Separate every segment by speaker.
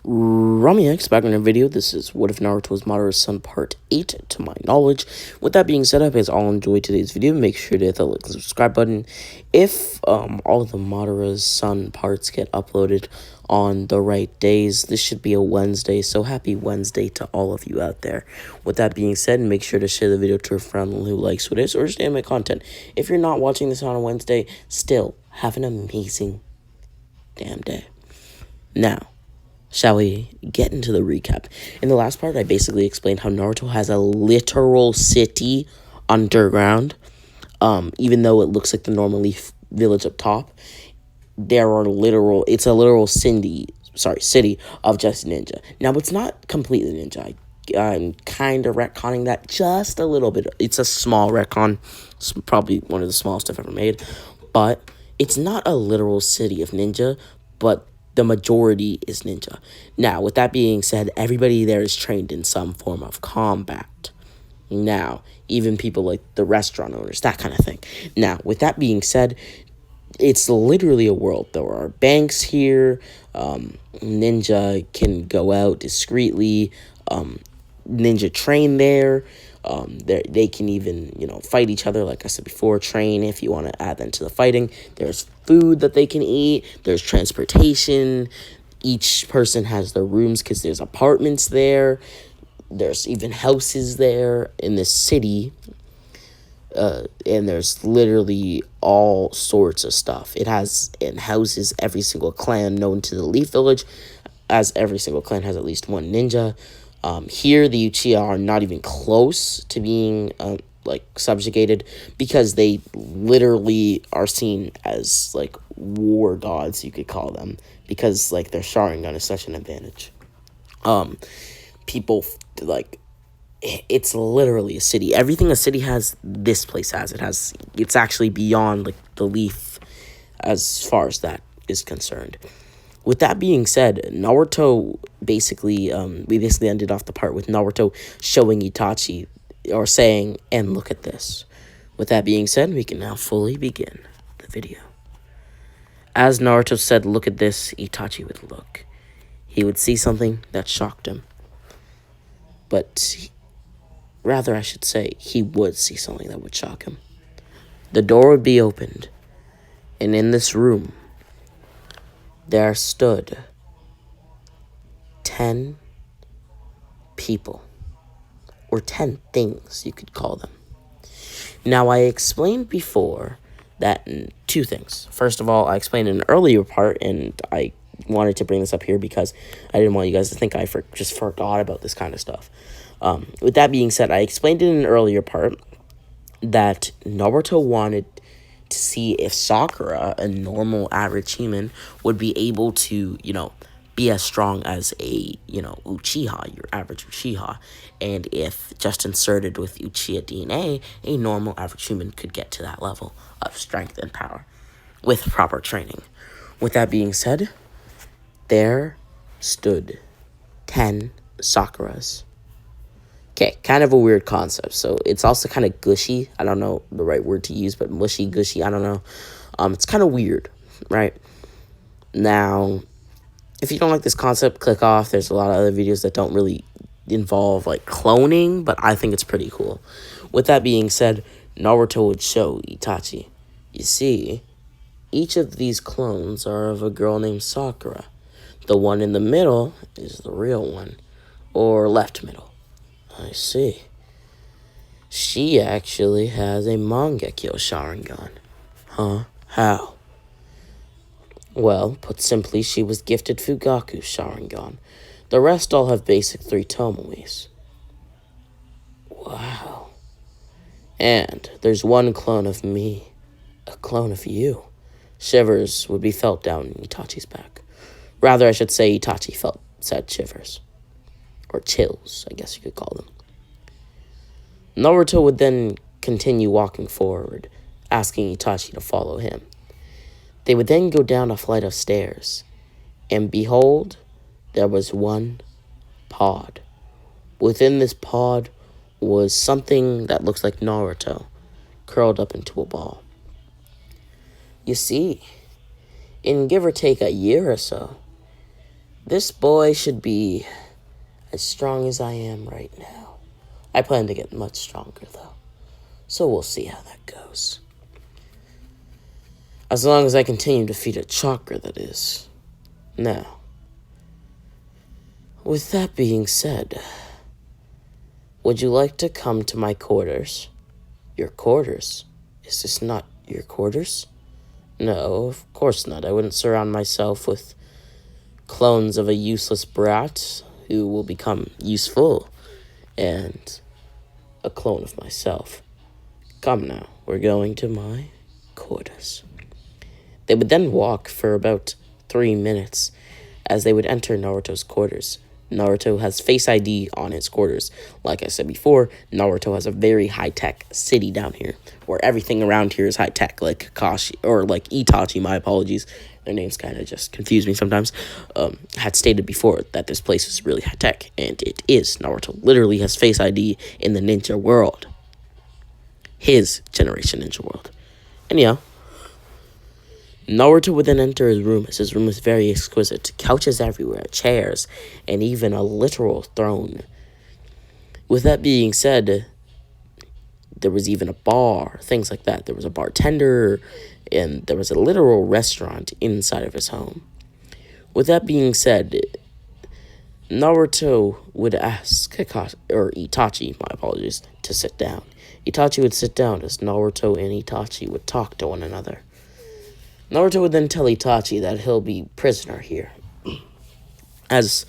Speaker 1: X back in a video. This is What If Naruto was Madara's Son Part 8 to my knowledge. With that being said, I hope you guys all enjoyed today's video. Make sure to hit the like and subscribe button. If all of the Madara's Son parts get uploaded on the right days, this should be a Wednesday, so happy Wednesday to all of you out there. With that being said, make sure to share the video to a friend who likes what it is or just anime content. If you're not watching this on a Wednesday, still have an amazing damn day. Now, shall we get into the recap? In the last part, I basically explained how Naruto has a literal city underground. Even though it looks like the normal leaf village up top, it's a literal city of just ninja. Now, it's not completely ninja. I'm kind of retconning that just a little bit. It's a small retcon. It's probably one of the smallest I've ever made. But it's not a literal city of ninja, but the majority is ninja. Now, with that being said, everybody there is trained in some form of combat. Now, even people like the restaurant owners, that kind of thing. Now, with that being said, it's literally a world. There are banks here. Ninja can go out discreetly. Ninja train there. They can even, fight each other, like I said before, train if you want to add them to the fighting. There's food that they can eat. There's transportation. Each person has their rooms because there's apartments there. There's even houses there in the city. And there's literally all sorts of stuff. It houses every single clan known to the Leaf Village, as every single clan has at least one ninja. Here, the Uchiha are not even close to being, subjugated, because they literally are seen as, war gods, you could call them, because, their Sharingan is such an advantage. It's literally a city. Everything a city has, this place has. It's actually beyond, the Leaf as far as that is concerned. With that being said, Naruto we basically ended off the part with Naruto showing Itachi, or saying, and look at this. With that being said, we can now fully begin the video. As Naruto said, look at this, Itachi would look. He would see something that shocked him. But, rather I should say, he would see something that would shock him. The door would be opened, and in this room, there stood 10 people, or 10 things, you could call them. Now, I explained before that two things. First of all, I explained in an earlier part, and I wanted to bring this up here because I didn't want you guys to think I just forgot about this kind of stuff. With that being said, I explained in an earlier part that Naruto wanted to see if Sakura, a normal average human, would be able to, be as strong as a, Uchiha, your average Uchiha. And if just inserted with Uchiha DNA, a normal average human could get to that level of strength and power with proper training. With that being said, there stood 10 Sakuras. Okay, kind of a weird concept. So it's also kind of gushy. I don't know the right word to use, but mushy, gushy, I don't know. It's kind of weird, right? Now, if you don't like this concept, click off. There's a lot of other videos that don't really involve, cloning, but I think it's pretty cool. With that being said, Naruto would show Itachi. You see, each of these clones are of a girl named Sakura. The one in the middle is the real one, or left middle. I see. She actually has a Mangekyo Sharingan. Huh? How? Well, put simply, she was gifted Fugaku Sharingan. The rest all have basic 3 Tomoes. Wow. And there's one clone of me. A clone of you. Shivers would be felt down Itachi's back. Rather, I should say Itachi felt said shivers. Or chills, I guess you could call them. Naruto would then continue walking forward, asking Itachi to follow him. They would then go down a flight of stairs, and behold, there was one pod. Within this pod was something that looks like Naruto, curled up into a ball. You see, in give or take a year or so, This boy should be as strong as I am right now. I plan to get much stronger, though. So we'll see how that goes. As long as I continue to feed it chakra, that is. Now, with that being said, would you like to come to my quarters? Your quarters? Is this not your quarters? No, of course not. I wouldn't surround myself with clones of a useless brat who will become useful, and a clone of myself. Come now, we're going to my quarters. They would then walk for about 3 minutes as they would enter Naruto's quarters. Naruto has Face ID on his quarters. Like I said before, Naruto has a very high-tech city down here, where everything around here is high-tech, like Kakashi, or like Itachi, my apologies. Their names kind of just confuse me sometimes. Had stated before that this place is really high-tech, and it is. Naruto literally has Face ID in the ninja world. His generation ninja world. Anyhow, Naruto would then enter his room, as his room was very exquisite. Couches everywhere, chairs, and even a literal throne. With that being said, there was even a bar, things like that. There was a bartender, and there was a literal restaurant inside of his home. With that being said, Naruto would ask Itachi, my apologies, to sit down. Itachi would sit down as Naruto and Itachi would talk to one another. Naruto would then tell Itachi that he'll be prisoner here, as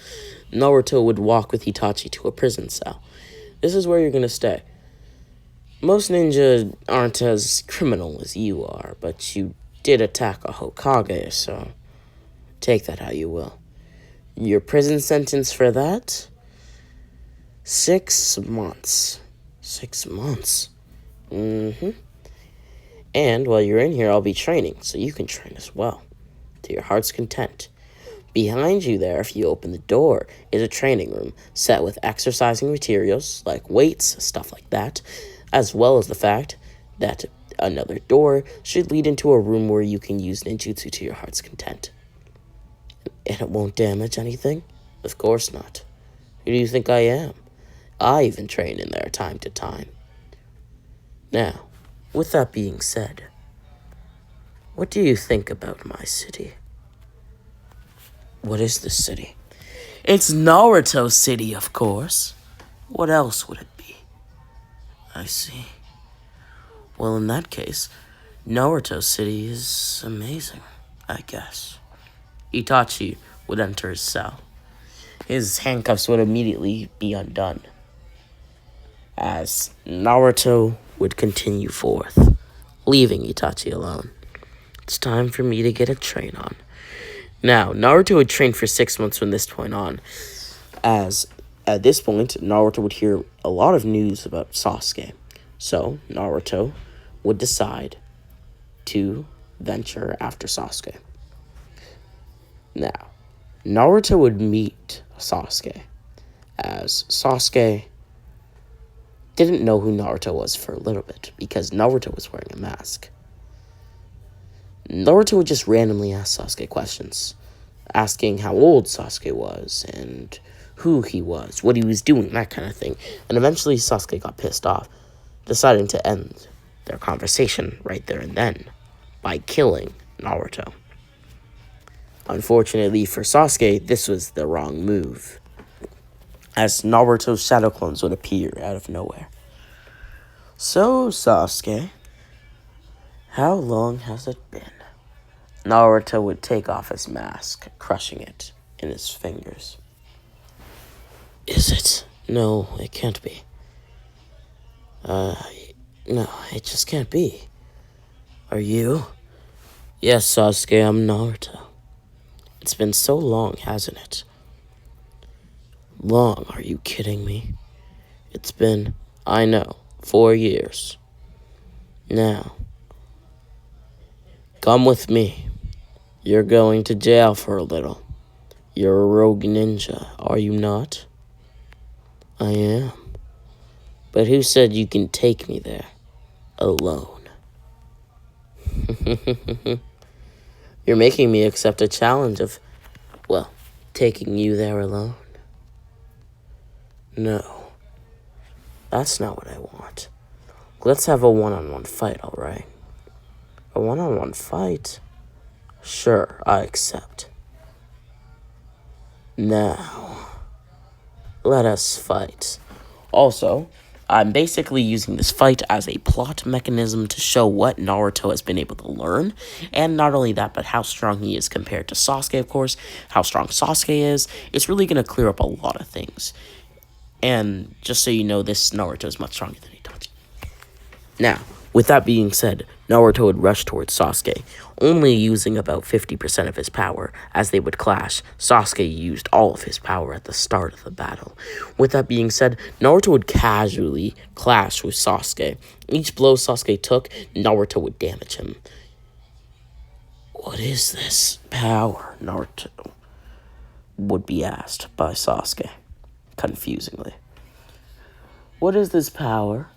Speaker 1: Naruto would walk with Itachi to a prison cell. This is where you're going to stay. Most ninja aren't as criminal as you are, but you did attack a Hokage, so take that how you will. Your prison sentence for that? 6 months. 6 months. And while you're in here, I'll be training, so you can train as well, to your heart's content. Behind you there, if you open the door, is a training room set with exercising materials, like weights, stuff like that, as well as the fact that another door should lead into a room where you can use ninjutsu to your heart's content. And it won't damage anything? Of course not. Who do you think I am? I even train in there time to time. Now, with that being said, what do you think about my city? What is this city? It's Naruto City, of course. What else would it be? I see. Well, in that case, Naruto City is amazing, I guess. Itachi would enter his cell. His handcuffs would immediately be undone, as Naruto would continue forth, leaving Itachi alone. It's time for me to get a train on. Now, Naruto would train for 6 months from this point on, as at this point, Naruto would hear a lot of news about Sasuke. So, Naruto would decide to venture after Sasuke. Now, Naruto would meet Sasuke, as Sasuke didn't know who Naruto was for a little bit, because Naruto was wearing a mask. Naruto would just randomly ask Sasuke questions, asking how old Sasuke was, and who he was, what he was doing, that kind of thing. And eventually Sasuke got pissed off, deciding to end their conversation right there and then by killing Naruto. Unfortunately for Sasuke, this was the wrong move, as Naruto's shadow clones would appear out of nowhere. So, Sasuke, how long has it been? Naruto would take off his mask, crushing it in his fingers. Is it? No, it can't be. No, it just can't be. Are you? Yes, Sasuke, I'm Naruto. It's been so long, hasn't it? Long? Are you kidding me? It's been, I know, 4 years. Now, come with me. You're going to jail for a little. You're a rogue ninja, are you not? I am. But who said you can take me there alone? You're making me accept a challenge of, well, Taking you there alone? No, that's not what I want. Let's have a one-on-one fight, alright? A one-on-one fight? Sure, I accept. Now, let us fight. Also, I'm basically using this fight as a plot mechanism to show what Naruto has been able to learn. And not only that, but how strong he is compared to Sasuke, of course. How strong Sasuke is. It's really going to clear up a lot of things. And just so you know, this Naruto is much stronger than Itachi. Now, with that being said, Naruto would rush towards Sasuke, only using about 50% of his power. As they would clash, Sasuke used all of his power at the start of the battle. With that being said, Naruto would casually clash with Sasuke. Each blow Sasuke took, Naruto would damage him. What is this power? Naruto would be asked by Sasuke, confusingly. What is this power?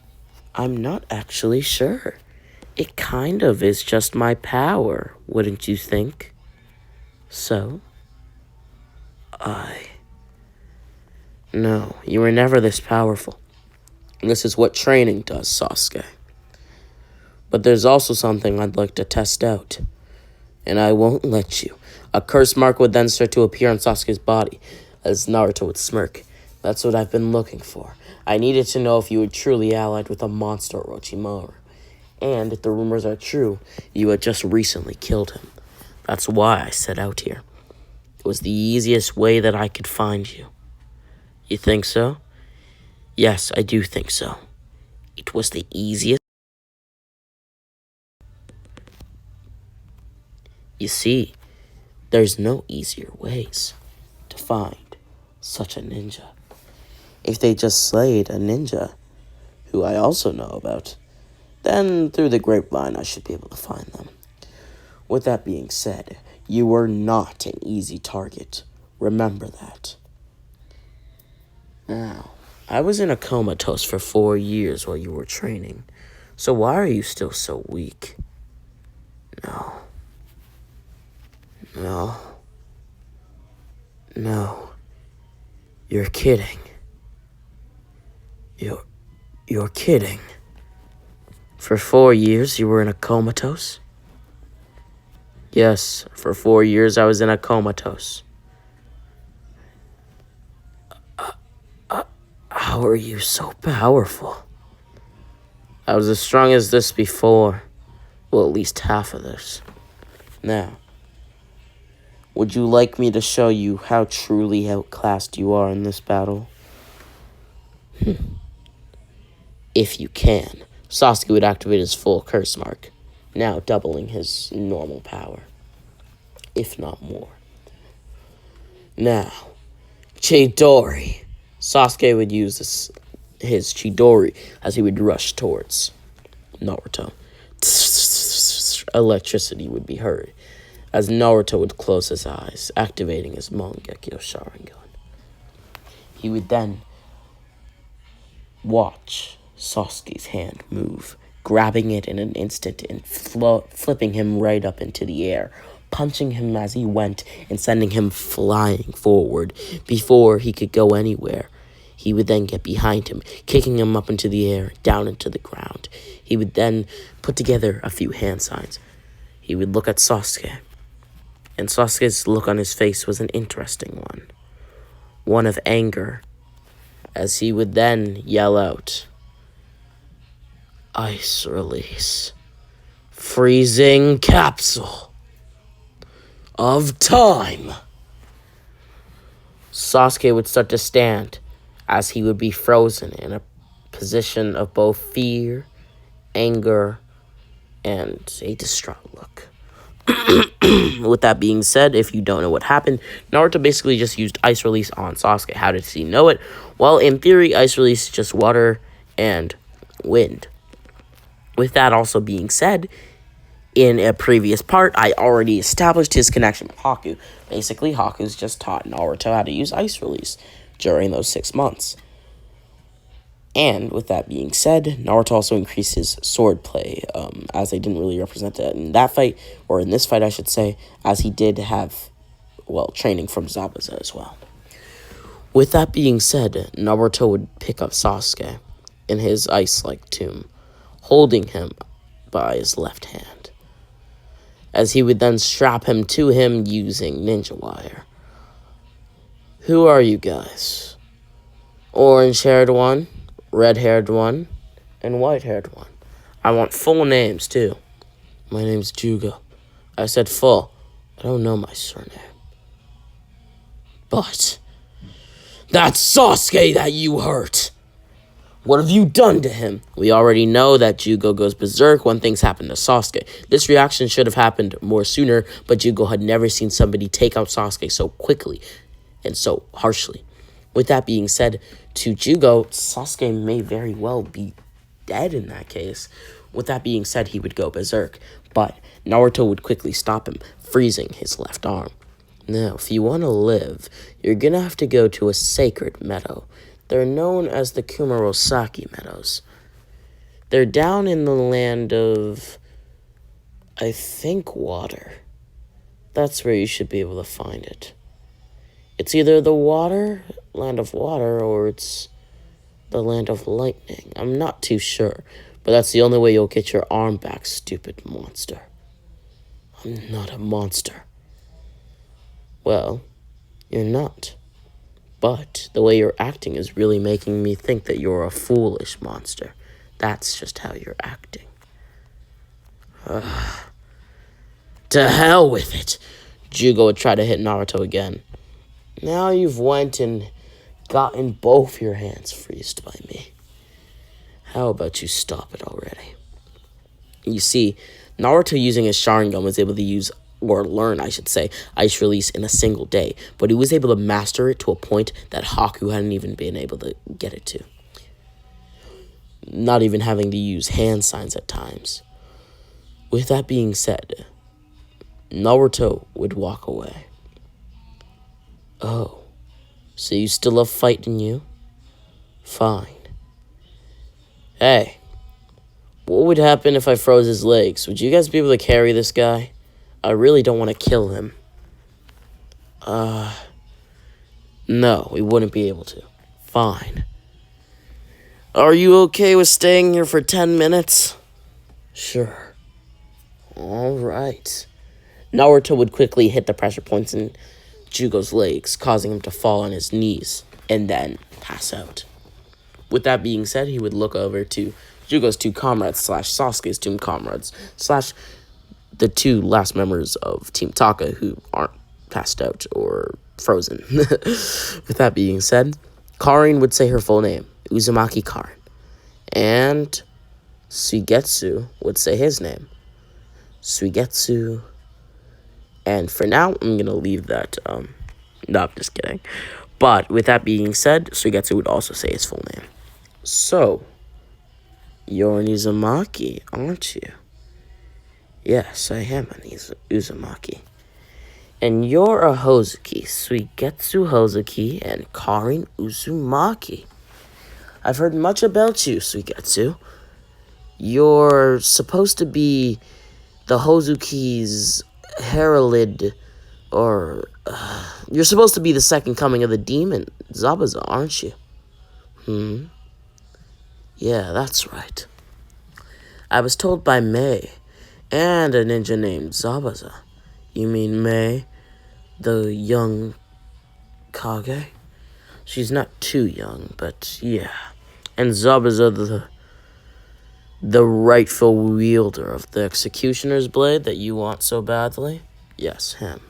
Speaker 1: I'm not actually sure. It kind of is just my power, wouldn't you think? So? No, you were never this powerful. This is what training does, Sasuke. But there's also something I'd like to test out. And I won't let you. A curse mark would then start to appear on Sasuke's body, as Naruto would smirk. That's what I've been looking for. I needed to know if you were truly allied with a monster Orochimaru. And if the rumors are true, you had just recently killed him. That's why I set out here. It was the easiest way that I could find you. You think so? Yes, I do think so. It was the easiest. You see, there's no easier ways to find such a ninja. If they just slayed a ninja, who I also know about, then through the grapevine I should be able to find them. With that being said, you were not an easy target. Remember that. Now, I was in a comatose for 4 years while you were training, so why are you still so weak? No, you're kidding. You're kidding. For 4 years, you were in a comatose? Yes, for 4 years, I was in a comatose. How are you so powerful? I was as strong as this before. Well, at least half of this. Now, would you like me to show you how truly outclassed you are in this battle? If you can. Sasuke would activate his full curse mark, now doubling his normal power, if not more. Now, Chidori. Sasuke would use his Chidori as he would rush towards Naruto. Electricity would be heard as Naruto would close his eyes, activating his Mangekyo Sharingan. He would then watch Sasuke's hand move, grabbing it in an instant and flipping him right up into the air, punching him as he went and sending him flying forward. Before he could go anywhere, he would then get behind him, kicking him up into the air, down into the ground. He would then put together a few hand signs. He would look at Sasuke, and Sasuke's look on his face was an interesting one of anger, as he would then yell out, "Ice release. Freezing capsule of time." Sasuke would start to stand as he would be frozen in a position of both fear, anger, and a distraught look. With that being said, if you don't know what happened, Naruto basically just used Ice Release on Sasuke. How did he know it? Well, in theory, Ice Release is just water and wind. With that also being said, in a previous part, I already established his connection with Haku. Basically, Haku's just taught Naruto how to use Ice Release during those 6 months. And with that being said, Naruto also increased his swordplay, as they didn't really represent it in that fight, or in this fight, I should say, as he did have well, training from Zabuza as well. With that being said, Naruto would pick up Sasuke in his ice-like tomb, holding him by his left hand, as he would then strap him to him using ninja wire. Who are you guys? Orange-haired one, red-haired one, and white-haired one. I want full names, too. My name's Jugo. I said full. I don't know my surname. But that's Sasuke that you hurt. What have you done to him? We already know that Jugo goes berserk when things happen to Sasuke. This reaction should have happened more sooner, but Jugo had never seen somebody take out Sasuke so quickly and so harshly. With that being said, to Jugo, Sasuke may very well be dead in that case. With that being said, he would go berserk, but Naruto would quickly stop him, freezing his left arm. Now, if you want to live, you're gonna have to go to a sacred meadow. They're known as the Kumarosaki Meadows. They're down in the land of, I think, water. That's where you should be able to find it. It's either the land of water, or it's the land of lightning. I'm not too sure, but that's the only way you'll get your arm back, stupid monster. I'm not a monster. Well, you're not. But the way you're acting is really making me think that you're a foolish monster. That's just how you're acting. To hell with it. Jugo would try to hit Naruto again. Now you've went and gotten both your hands freezed by me. How about you stop it already? You see, Naruto using his Sharingan was able to use, or learn, I should say, Ice Release in a single day, but he was able to master it to a point that Haku hadn't even been able to get it to. Not even having to use hand signs at times. With that being said, Naruto would walk away. Oh, so you still have fight in you? Fine. Hey, what would happen if I froze his legs? Would you guys be able to carry this guy? I really don't want to kill him. No, we wouldn't be able to. Fine. Are you okay with staying here for 10 minutes? Sure. Alright. Naruto would quickly hit the pressure points in Jugo's legs, causing him to fall on his knees, and then pass out. With that being said, he would look over to Jugo's two comrades, / Sasuke's two comrades, / the two last members of Team Taka who aren't passed out or frozen. With that being said, Karin would say her full name, Uzumaki Karin. And Suigetsu would say his name, Suigetsu. And for now, I'm going to leave that. No, I'm just kidding. But with that being said, Suigetsu would also say his full name. So, you're an Uzumaki, aren't you? Yes, I am an Uzumaki. And you're a Hozuki, Suigetsu Hozuki and Karin Uzumaki. I've heard much about you, Suigetsu. You're supposed to be the Hozuki's herald, or you're supposed to be the second coming of the demon, Zabuza, aren't you? Yeah, that's right. I was told by Mei and a ninja named Zabuza. You mean Mei, the young Kage? She's not too young, but yeah. And Zabuza, the rightful wielder of the executioner's blade that you want so badly? Yes, him.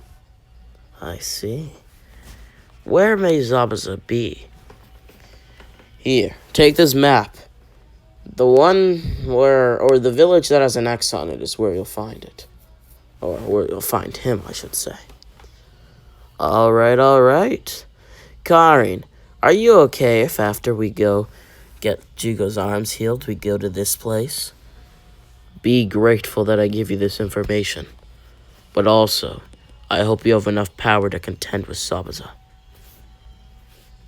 Speaker 1: I see. Where may Zabuza be? Here, take this map. The one or the village that has an X on it is where you'll find it. Or where you'll find him, I should say. Alright. Karin, are you okay if after we go get Jugo's arms healed, we go to this place? Be grateful that I give you this information. But also, I hope you have enough power to contend with Zabuza.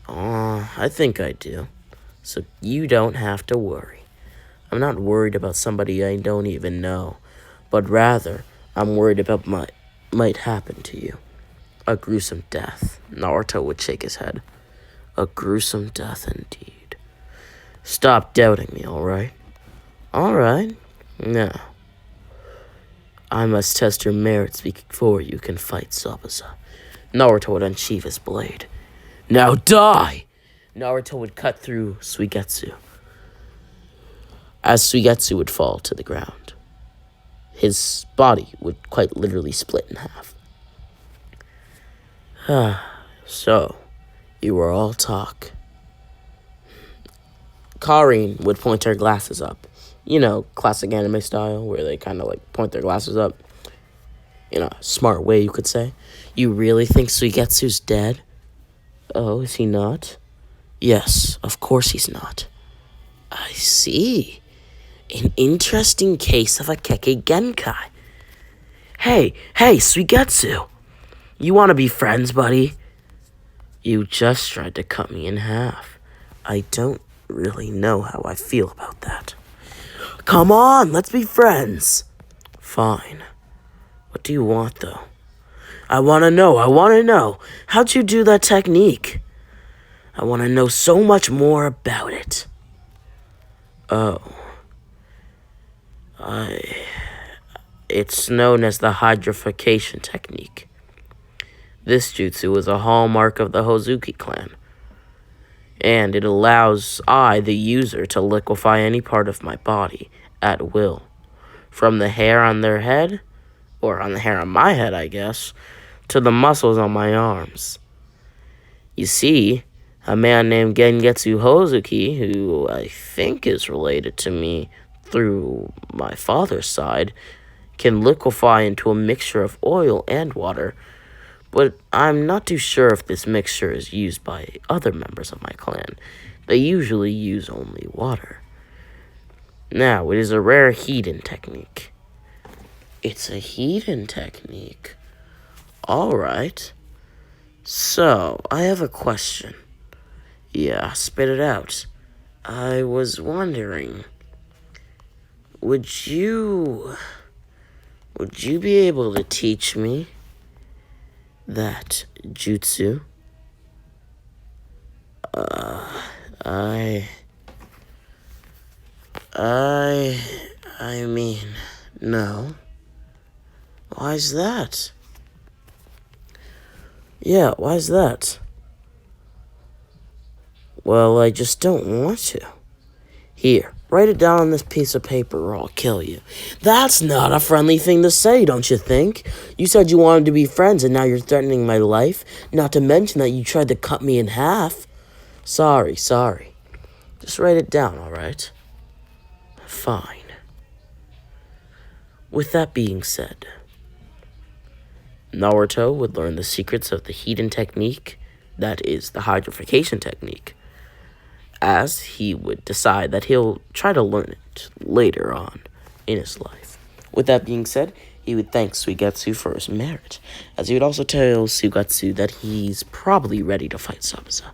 Speaker 1: I think I do. So you don't have to worry. I'm not worried about somebody I don't even know, but rather, I'm worried about what might happen to you. A gruesome death. Naruto would shake his head. A gruesome death indeed. Stop doubting me, alright? Alright. Now, I must test your merits before you can fight Zabuza. Naruto would unsheath his blade. Now die! Naruto would cut through Suigetsu, as Suigetsu would fall to the ground. His body would quite literally split in half. So, you were all talk. Karin would point her glasses up. You know, classic anime style, where they kind of like point their glasses up. In a smart way, you could say. You really think Suigetsu's dead? Oh, is he not? Yes, of course he's not. I see. An interesting case of a Kekkei Genkai. Hey, Suigetsu. You want to be friends, buddy? You just tried to cut me in half. I don't really know how I feel about that. Come on, let's be friends. Fine. What do you want, though? I want to know. How'd you do that technique? I want to know so much more about it. Oh. It's known as the hydrification technique. This jutsu is a hallmark of the Hozuki clan, and it allows the user, to liquefy any part of my body at will. From the hair on their head, or on the hair on my head, I guess, to the muscles on my arms. You see, a man named Gengetsu Hozuki, who I think is related to me through my father's side, can liquefy into a mixture of oil and water, but I'm not too sure if this mixture is used by other members of my clan. They usually use only water. Now, it is a rare Heiden technique. It's a Heiden technique. Alright. So, I have a question. Yeah, spit it out. I was wondering, would you be able to teach me that jutsu? I mean, no. Why's that? Yeah, why's that? Well, I just don't want to. Here, write it down on this piece of paper or I'll kill you. That's not a friendly thing to say, don't you think? You said you wanted to be friends and now you're threatening my life. Not to mention that you tried to cut me in half. Sorry. Just write it down, alright? Fine. With that being said, Naruto would learn the secrets of the Heiden technique, that is, the hydrification technique, as he would decide that he'll try to learn it later on in his life. With that being said, he would thank Suigetsu for his merit, as he would also tell Suigetsu that he's probably ready to fight Zabuza.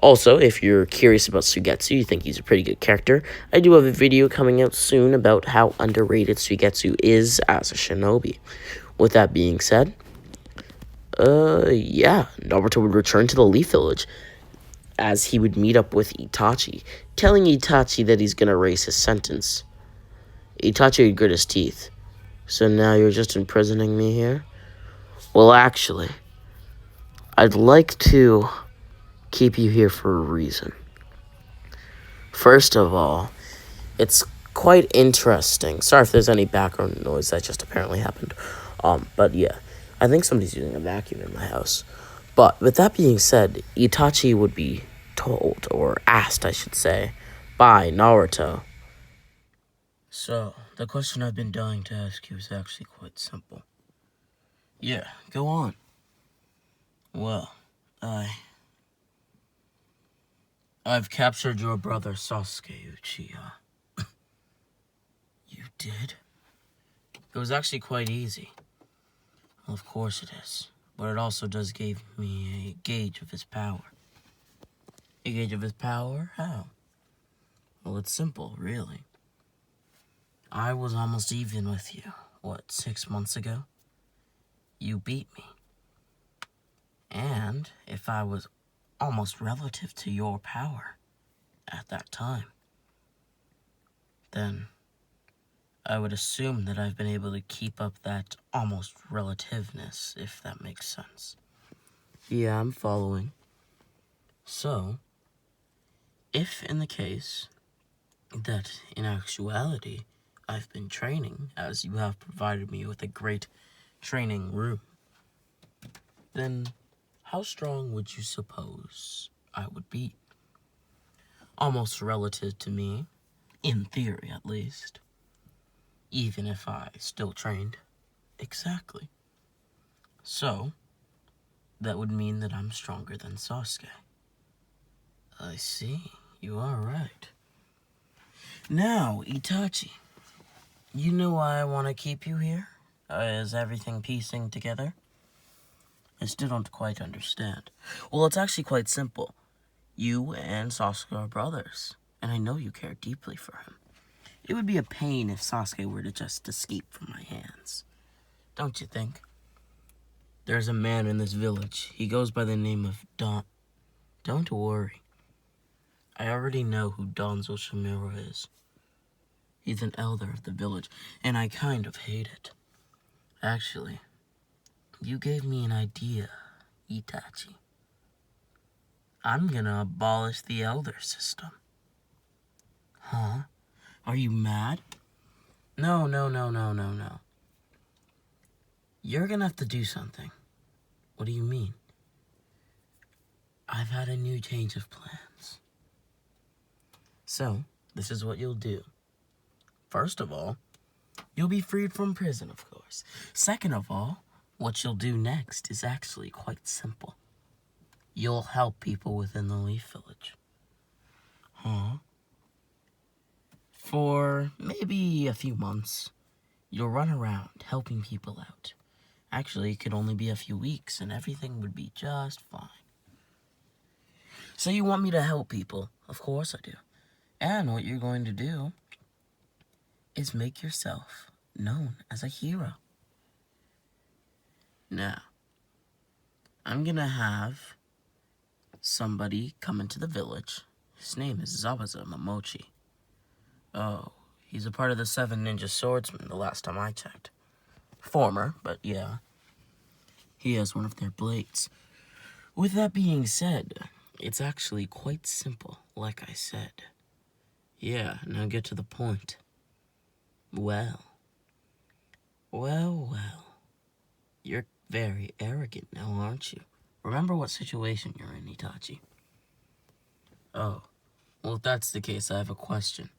Speaker 1: Also, if you're curious about Suigetsu, you think he's a pretty good character, I do have a video coming out soon about how underrated Suigetsu is as a shinobi. With that being said, Naruto would return to the Leaf Village, as he would meet up with Itachi, telling Itachi that he's gonna erase his sentence. Itachi would grit his teeth. So now you're just imprisoning me here? Well, actually, I'd like to keep you here for a reason. First of all, it's quite interesting. Sorry if there's any background noise, that just apparently happened. But yeah, I think somebody's using a vacuum in my house. But with that being said, Itachi would be told, or asked, I should say, by Naruto. So, the question I've been dying to ask you is actually quite simple. Yeah, go on. Well, I've captured your brother Sasuke Uchiha. You did? It was actually quite easy. Well, of course it is. But it also does give me a gauge of his power. A gauge of his power? How? Well, it's simple, really. I was almost even with you, 6 months ago? You beat me. And if I was almost relative to your power at that time, then I would assume that I've been able to keep up that almost relativeness, if that makes sense. Yeah, I'm following. So, if in the case that in actuality I've been training, as you have provided me with a great training room, then how strong would you suppose I would be? Almost relative to me, in theory at least, even if I still trained. Exactly. So, that would mean that I'm stronger than Sasuke. I see. You are right. Now, Itachi, you know why I want to keep you here? Is everything piecing together? I still don't quite understand. Well, it's actually quite simple. You and Sasuke are brothers, and I know you care deeply for him. It would be a pain if Sasuke were to just escape from my hands. Don't you think? There's a man in this village. He goes by the name of Don. Don't worry. I already know who Donzo Shimura is. He's an elder of the village, and I kind of hate it. Actually, you gave me an idea, Itachi. I'm gonna abolish the elder system. Huh? Are you mad? No. You're gonna have to do something. What do you mean? I've had a new change of plans. So, this is what you'll do. First of all, you'll be freed from prison, of course. Second of all, what you'll do next is actually quite simple. You'll help people within the Leaf Village. Huh? For maybe a few months, you'll run around helping people out. Actually, it could only be a few weeks and everything would be just fine. So you want me to help people? Of course I do. And what you're going to do is make yourself known as a hero. Now, I'm gonna have somebody come into the village. His name is Zabuza Momochi. Oh, he's a part of the 7 Ninja Swordsmen the last time I checked. Former, but yeah. He has one of their blades. With that being said, it's actually quite simple, like I said. Yeah, now get to the point. Well. You're very arrogant now, aren't you? Remember what situation you're in, Itachi. Oh, well, if that's the case, I have a question.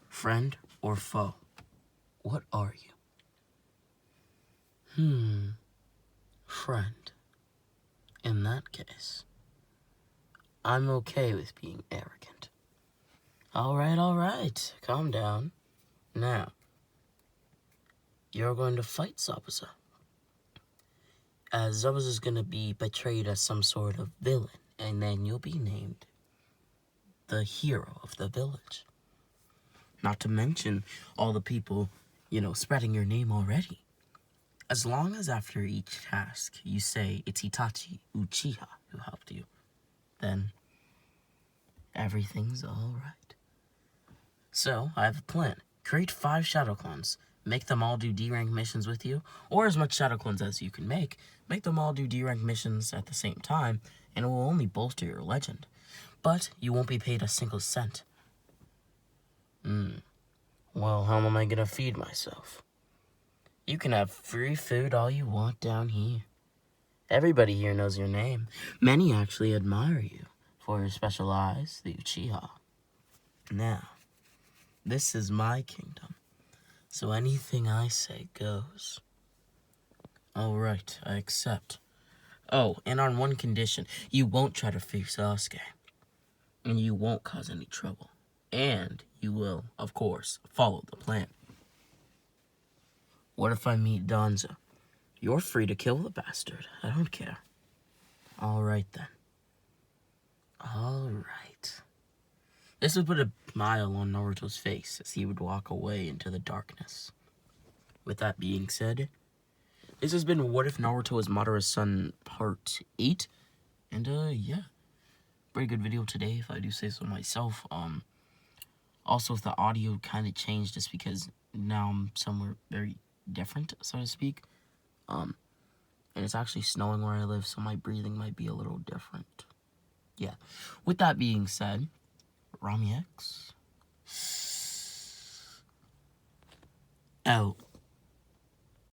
Speaker 1: Friend or foe? What are you? Friend. In that case, I'm okay with being arrogant. Alright. Calm down. Now, you're going to fight Zabuza. As Zabuza's gonna be portrayed as some sort of villain, and then you'll be named the hero of the village. Not to mention all the people, spreading your name already. As long as after each task you say it's Itachi Uchiha who helped you, then everything's alright. So, I have a plan. Create 5 Shadow Clones. Make them all do D-rank missions with you, or as much Shadow Clones as you can make. Make them all do D-rank missions at the same time, and it will only bolster your legend. But you won't be paid a single cent. Well, how am I gonna feed myself? You can have free food all you want down here. Everybody here knows your name. Many actually admire you for your special eyes, the Uchiha. Now, this is my kingdom, so anything I say goes. Alright, I accept. Oh, and on one condition, you won't try to free Sasuke. And you won't cause any trouble. And you will, of course, follow the plan. What if I meet Danzo? You're free to kill the bastard. I don't care. Alright then. Alright. This would put a smile on Naruto's face as he would walk away into the darkness. With that being said, this has been What If Naruto is Madara's Son Part 8. And yeah, pretty good video today, if I do say so myself. Also, if the audio kind of changed, just because now I'm somewhere very different, so to speak. And it's actually snowing where I live, so my breathing might be a little different. Yeah. With that being said, Rami X out.